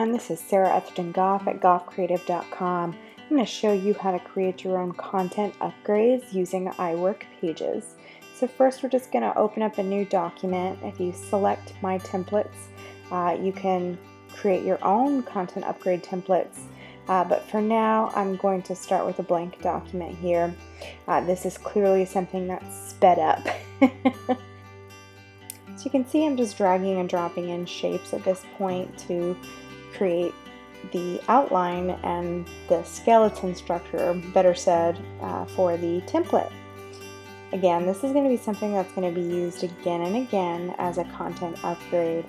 everyone, this is Sarah Etherton Goff at goffcreative.com. I'm going to show you how to create your own content upgrades using iWork Pages. So first we're just going to open up a new document. If you select My Templates, you can create your own content upgrade templates. But for now, I'm going to start with a blank document here. This is clearly something that's sped up. So you can see I'm just dragging and dropping in shapes at this point to create the outline and the skeleton structure, better said, for the template. Again, this is going to be something that's going to be used again and again as a content upgrade.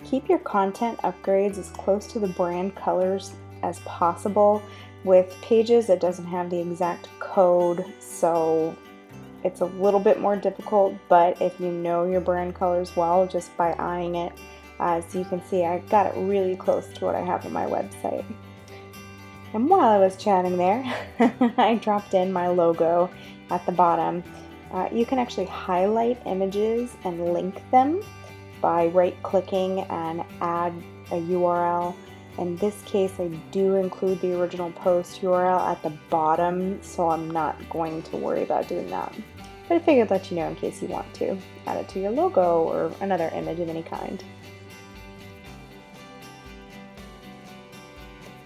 Keep your content upgrades as close to the brand colors as possible. With Pages, it doesn't have the exact code, so it's a little bit more difficult, but if you know your brand colors well, just by eyeing it, as you can see, I got it really close to what I have on my website. And while I was chatting there, I dropped in my logo at the bottom. You can actually highlight images and link them by right-clicking and add a URL. In this case, I do include the original post URL at the bottom, so I'm not going to worry about doing that. But I figured I'd let you know in case you want to add it to your logo or another image of any kind.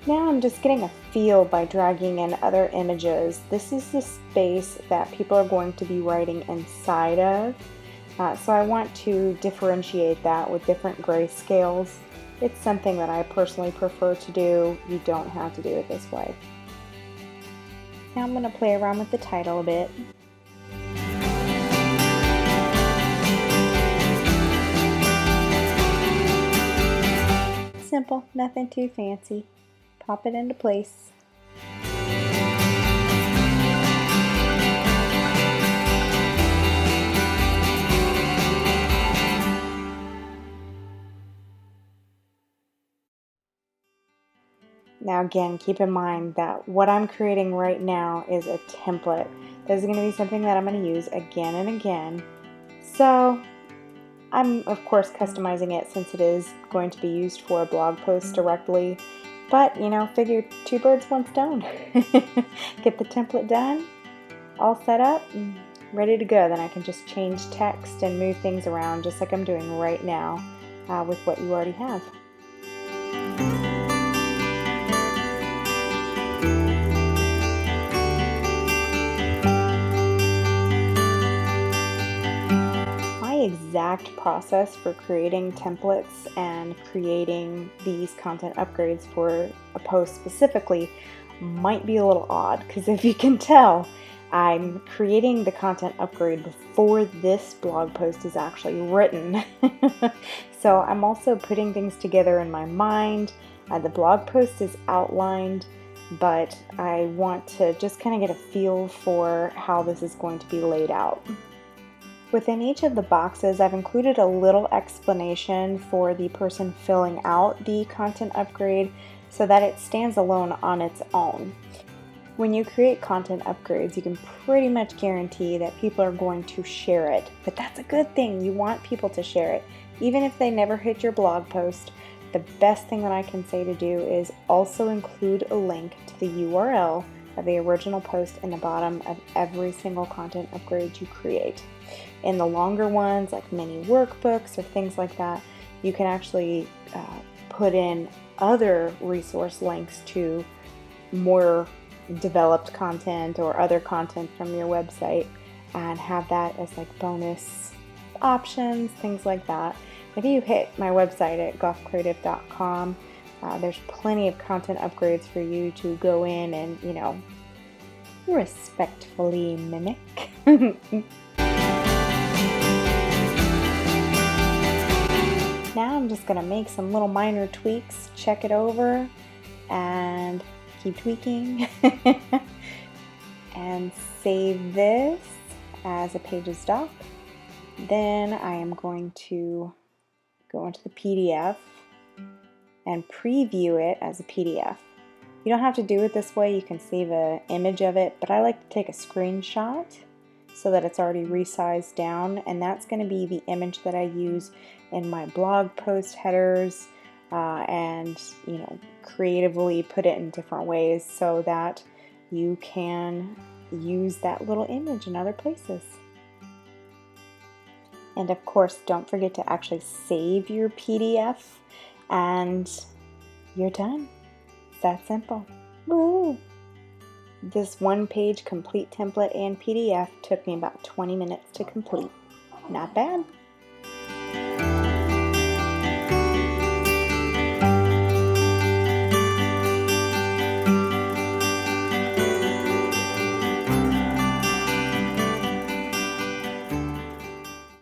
Now I'm just getting a feel by dragging in other images. This is the space that people are going to be writing inside of. So I want to differentiate that with different grayscales. It's something that I personally prefer to do. You don't have to do it this way. Now I'm going to play around with the title a bit. Simple, nothing too fancy. Pop it into place. Now again, keep in mind that what I'm creating right now is a template. This is going to be something that I'm going to use again and again. So I'm of course customizing it since it is going to be used for a blog post directly. But you know, figure two birds, one stone. Get the template done, all set up, and ready to go. Then I can just change text and move things around just like I'm doing right now with what you already have. Exact process for creating templates and creating these content upgrades for a post specifically might be a little odd, because if you can tell, I'm creating the content upgrade before this blog post is actually written. So I'm also putting things together in my mind. The blog post is outlined, but I want to just kind of get a feel for how this is going to be laid out. Within each of the boxes, I've included a little explanation for the person filling out the content upgrade so that it stands alone on its own. When you create content upgrades, you can pretty much guarantee that people are going to share it. But that's a good thing. You want people to share it. Even if they never hit your blog post, the best thing that I can say to do is also include a link to the URL of the original post in the bottom of every single content upgrade you create. In the longer ones, like mini workbooks or things like that, you can actually put in other resource links to more developed content or other content from your website and have that as like bonus options, things like that. If you hit my website at goffcreative.com, there's plenty of content upgrades for you to go in and, you know, respectfully mimic. Now I'm just going to make some little minor tweaks, check it over, and keep tweaking. And save this as a Pages doc. Then I am going to go into the PDF and preview it as a PDF. You don't have to do it this way, you can save an image of it, but I like to take a screenshot so that it's already resized down, and that's going to be the image that I use in my blog post headers, and creatively put it in different ways so that you can use that little image in other places. And of course, don't forget to actually save your PDF, and you're done. It's that simple. Woo! This one-page complete template and PDF took me about 20 minutes to complete. Not bad.